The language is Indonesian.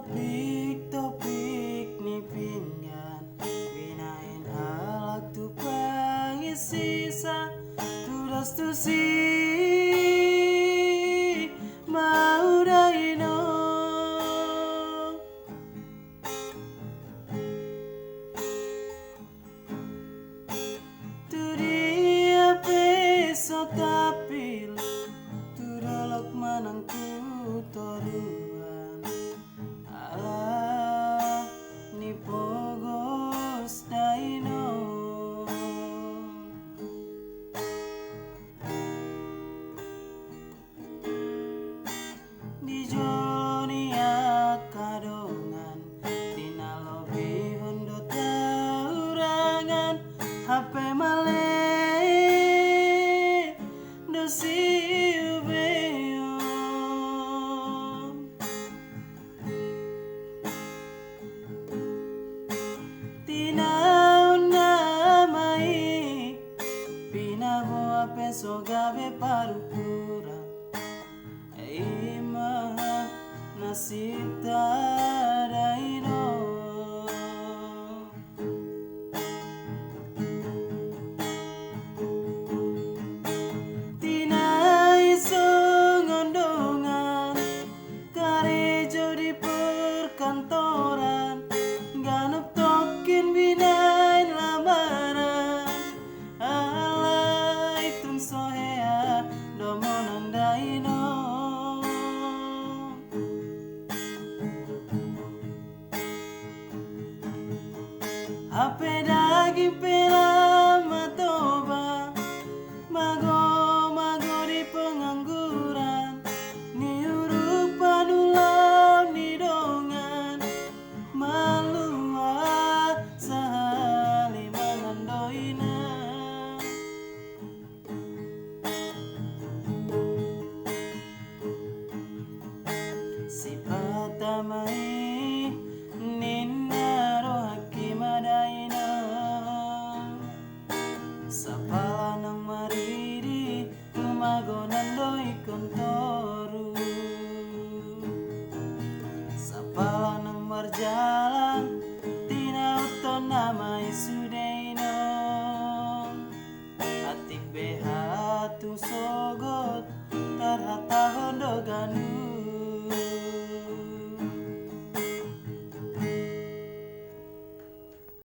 Topik-topik ni pinggan binain halak tu pangisi sa tudas tu si mau daino tu dia peso tapil tu dalok manang tu toruan ala ni pogos daino di joni akadongan tina lobi hondo taurangan HP male dosi ubeo tina unamai pinago penso gabe parukura ima nasita daino tina isong ondongan karejo di perkantoran ganap tokin binain lamaran alay tun sohea domonan daino HP daging pelama toba mago di pengangguran ni huruf panulam ni dongan malua sahali mangandoina si patamai ninaro hakimadaina sapala nang mariri tumagonan doi kontoru sapala nang marjalan tina uton namai sudeino atik beha tu sogot tarhata hondo ganu